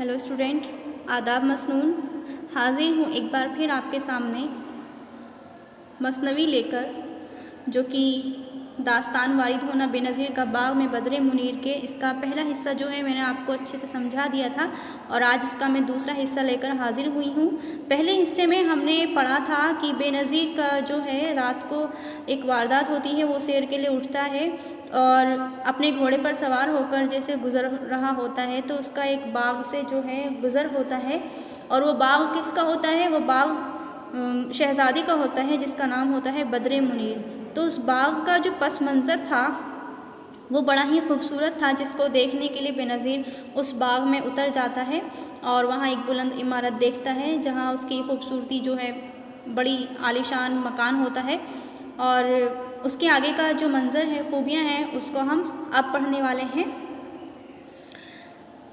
Hello student, आदाब मसनून। हाजिर हूँ एक बार फिर आपके सामने मसनवी लेकर, जो कि दास्तान वारिद होना बेनज़ीर का बाग में बदरे मुनीर के इसका पहला हिस्सा जो है मैंने आपको अच्छे से समझा दिया था और आज इसका मैं दूसरा हिस्सा लेकर हाजिर हुई हूँ। पहले हिस्से में हमने पढ़ा था कि बेनज़ीर का जो है रात को एक वारदात होती है, वो सैर के लिए उठता है और अपने घोड़े पर सवार होकर जैसे गुज़र रहा होता है तो उसका एक बाग से जो है गुज़र होता है और वो बाग किसका होता है? वो बाग शहज़ादी का होता है जिसका नाम होता है बदरे मुनीर। तो उस बाग का जो पस मंज़र था वो बड़ा ही खूबसूरत था, जिसको देखने के लिए बेनज़ीर उस बाग में उतर जाता है और वहाँ एक बुलंद इमारत देखता है जहाँ उसकी खूबसूरती जो है बड़ी आलीशान मकान होता है और उसके आगे का जो मंज़र है, खूबियाँ हैं, उसको हम अब पढ़ने वाले हैं।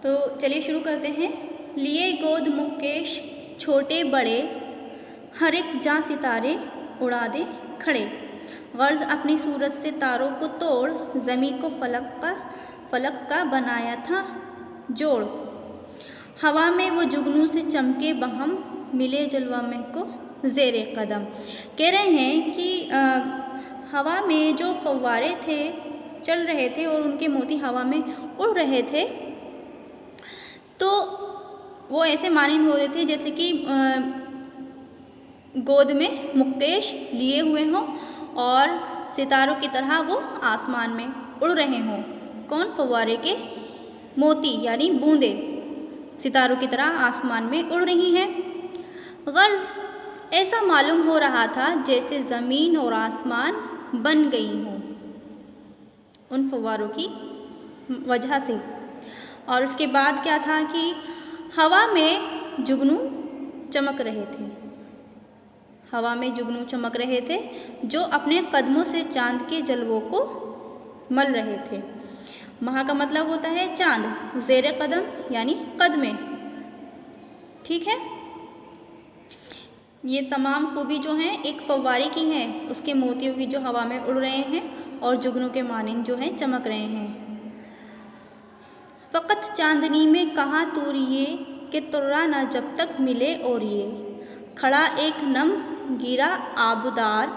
तो चलिए शुरू करते हैं। लिए गोद मुकेश छोटे बड़े, हर एक जहाँ सितारे उड़ा दे खड़े, गर्ज अपनी सूरत से तारों को तोड़, ज़मीं को फलक का बनाया था जोड़, हवा में वो जुगनू से चमके बहम, मिले जलवा में को ज़ेरे कदम। कह रहे हैं कि हवा में जो फव्वारे थे चल रहे थे और उनके मोती हवा में उड़ रहे थे, तो वो ऐसे मानिंद होते थे जैसे कि गोद में मुकेश लिए हुए हों और सितारों की तरह वो आसमान में उड़ रहे हों। कौन? फव्वारे के मोती यानी बूंदे सितारों की तरह आसमान में उड़ रही हैं। गर्ज ऐसा मालूम हो रहा था जैसे ज़मीन और आसमान बन गई हों उन फव्वारों की वजह से। और उसके बाद क्या था कि हवा में जुगनू चमक रहे थे, हवा में जुगनू चमक रहे थे जो अपने कदमों से चांद के जलवों को मल रहे थे। महा का मतलब होता है चांद, ज़ेरे कदम यानी कदमे। ठीक है, ये तमाम खूबी जो हैं एक फव्वारे की हैं, उसके मोतियों की जो हवा में उड़ रहे हैं और जुगनू के मानिंद जो हैं चमक रहे हैं। फ़कत चांदनी में कहाँ तूरिए कि तुर्रा न जब तक मिले और ये, खड़ा एक नम गिरा आबदार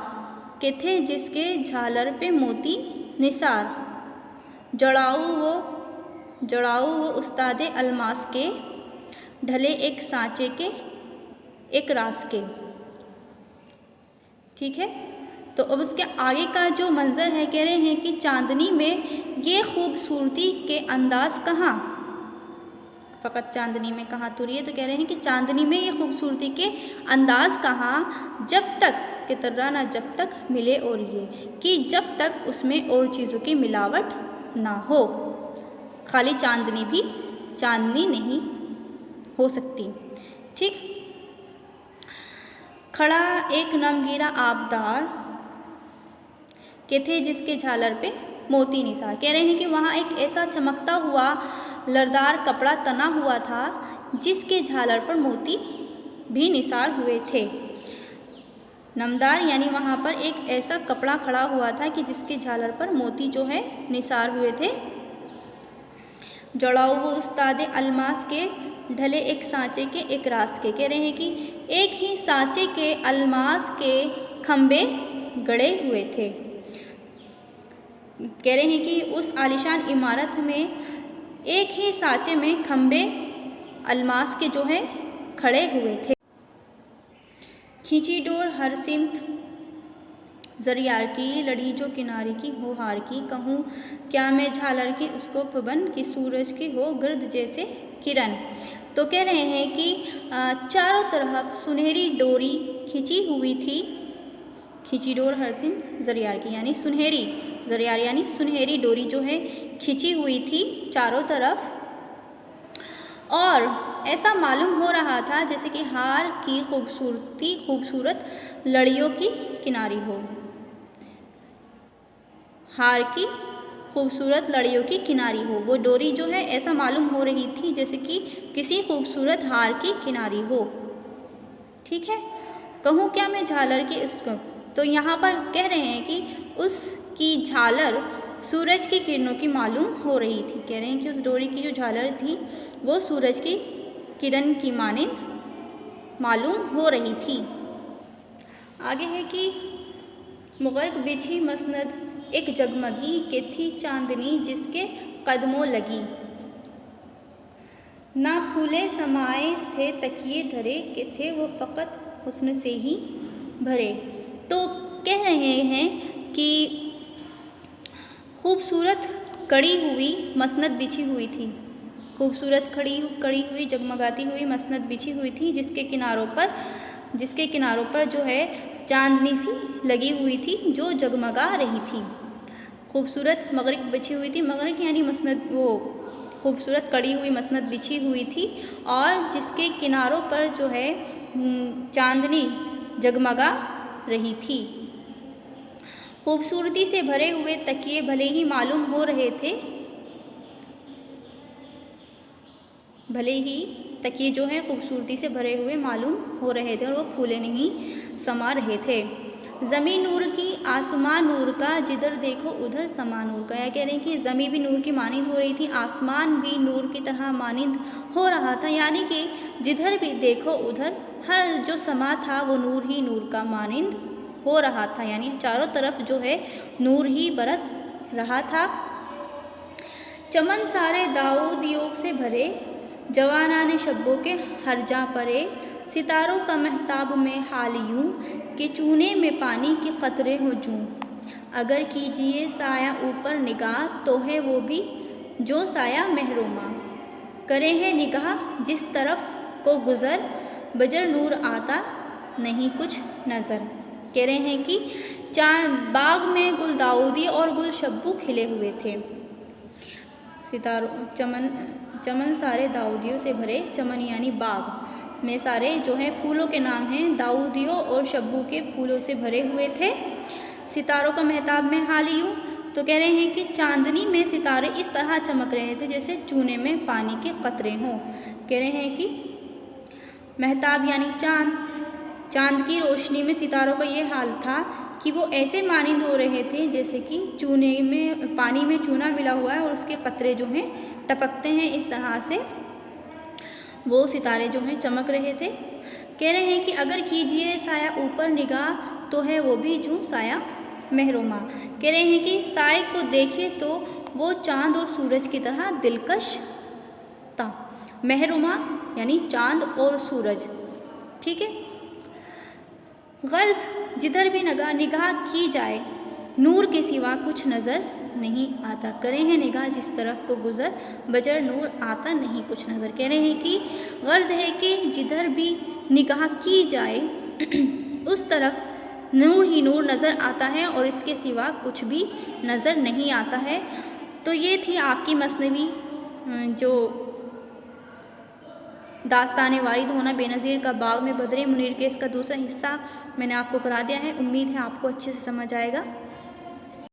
के थे जिसके झालर पे मोती निसार, जड़ाऊ वो उस्तादे अलमास के, ढले एक सांचे के एक रास के। ठीक है, तो अब उसके आगे का जो मंज़र है, कह रहे हैं कि चांदनी में ये खूबसूरती के अंदाज़ कहाँ, फ़कत चांदनी में कहाँ तुरिए, तो कह रहे हैं कि चांदनी में ये खूबसूरती के अंदाज़ कहाँ, जब तक कि तर्रा ना जब तक मिले और ये, कि जब तक उसमें और चीज़ों की मिलावट ना हो। खाली चांदनी भी चांदनी नहीं हो सकती। ठीक, खड़ा एक नमगीरा आबदार के थे जिसके झालर पे मोती निसार। कह रहे हैं कि वहाँ एक ऐसा चमकता हुआ लरदार कपड़ा तना हुआ था जिसके झालर पर मोती भी निसार हुए थे। नमदार यानी वहाँ पर एक ऐसा कपड़ा खड़ा हुआ था कि जिसके झालर पर मोती जो है निसार हुए थे। जड़ाऊ वो उस्तादे अलमास के, ढले एक सांचे के एक रास के। कह रहे हैं कि एक ही सांचे के अलमास के खम्भे गड़े हुए थे। कह रहे हैं कि उस आलीशान इमारत में एक ही सांचे में खम्भे अलमास के जो है खड़े हुए थे। खींची डोर हर सिमत ज़रियार की, लड़ी जो किनारे की हो हार की, कहूँ क्या मैं झालर की उसको पवन की, सूरज की हो गिरद जैसे किरण। तो कह रहे हैं कि चारों तरफ सुनहरी डोरी खिंची हुई थी। खींची डोर हर सिमत ज़रियार की यानी सुनहरी, ज़रियार यानी सुनहरी डोरी जो है खिंची हुई थी चारों तरफ, और ऐसा मालूम हो रहा था जैसे कि हार की खूबसूरत लड़ियों की किनारी हो, हार की खूबसूरत लड़ियों की किनारी हो। वो डोरी जो है ऐसा मालूम हो रही थी जैसे कि किसी खूबसूरत हार की किनारी हो। ठीक है, कहूँ क्या मैं झालर की उसको, तो यहाँ पर कह रहे हैं कि उसकी झालर सूरज की किरणों की मालूम हो रही थी। कह रहे हैं कि उस डोरी की जो झालर थी वो सूरज की किरण की मानिंद मालूम हो रही थी। आगे है कि मुगर्क बिछी मसनद एक जगमगी के थी चांदनी जिसके कदमों लगी। ना फूले समाए थे तकिए धरे के थे वो फ़कत हुस्न से ही भरे। तो कह रहे हैं कि खूबसूरत कड़ी हुई मसनद बिछी हुई थी, खूबसूरत कड़ी हुई जगमगाती हुई मसनद बिछी हुई थी जिसके किनारों पर जो है चांदनी सी लगी हुई थी जो जगमगा रही थी। खूबसूरत मगरिक बिछी हुई थी, मगरिक यानी मसनद, वो खूबसूरत कड़ी हुई मसनद बिछी हुई थी और जिसके किनारों पर जो है चांदनी जगमगा रही थी। खूबसूरती से भरे हुए तकिए भले ही मालूम हो रहे थे, भले ही तकिए जो हैं खूबसूरती से भरे हुए मालूम हो रहे थे और वो फूले नहीं समा रहे थे। ज़मीन नूर की आसमान नूर का जिधर देखो उधर समा नूर का। यह कह रहे हैं कि ज़मीन भी नूर की मानिंद हो रही थी, आसमान भी नूर की तरह मानिंद हो रहा था, यानी कि जिधर भी देखो उधर हर जो समा था वो नूर ही नूर का मानिंद हो रहा था, यानी चारों तरफ जो है नूर ही बरस रहा था। चमन सारे दाऊदियों से भरे, जवानाने शब्बों के हरजा परे, सितारों का महताब में हाल यूं कि चूने में पानी के कतरे हो जूं। अगर कीजिए साया ऊपर निगाह तो है वो भी जो साया महरुमा। करे है निगाह जिस तरफ को गुज़र, बजर नूर आता नहीं कुछ नज़र। कह रहे हैं कि बाग में गुल दाऊदी और गुल शब्बू खिले हुए थे। सितारों चमन सारे दाऊदियों से भरे, चमन यानी बाग में सारे जो है फूलों के नाम हैं, दाऊदियों और शब्बू के फूलों से भरे हुए थे। सितारों का महताब में हाल यूं, तो कह रहे हैं कि चांदनी में सितारे इस तरह चमक रहे थे जैसे चूने में पानी के कतरे हों। कह रहे हैं कि महताब यानी चांद की रोशनी में सितारों का ये हाल था कि वो ऐसे मानिंद हो रहे थे जैसे कि पानी में चूना मिला हुआ है और उसके कतरे जो हैं टपकते हैं, इस तरह से वो सितारे जो हैं चमक रहे थे। कह रहे हैं कि अगर कीजिए साया ऊपर निगाह तो है वो भी जो साया महरुमा। कह रहे हैं कि साए को देखिए तो वो चांद और सूरज की तरह दिलकश था। महरुमा यानी चांद और सूरज, ठीक है। गर्ज जिधर भी निगाह की जाए नूर के सिवा कुछ नज़र नहीं आता। करे हैं निगाह जिस तरफ को गुज़र, बजर नूर आता नहीं कुछ नज़र। कह रहे हैं कि गर्ज है कि जिधर भी निगाह की जाए उस तरफ नूर ही नूर नज़र आता है और इसके सिवा कुछ भी नज़र नहीं आता है। तो ये थी आपकी मसनवी जो दास्तान वारिद होना बेनज़ीर का बाग में बदरे मुनीर के इसका दूसरा हिस्सा मैंने आपको करा दिया है। उम्मीद है आपको अच्छे से समझ आएगा।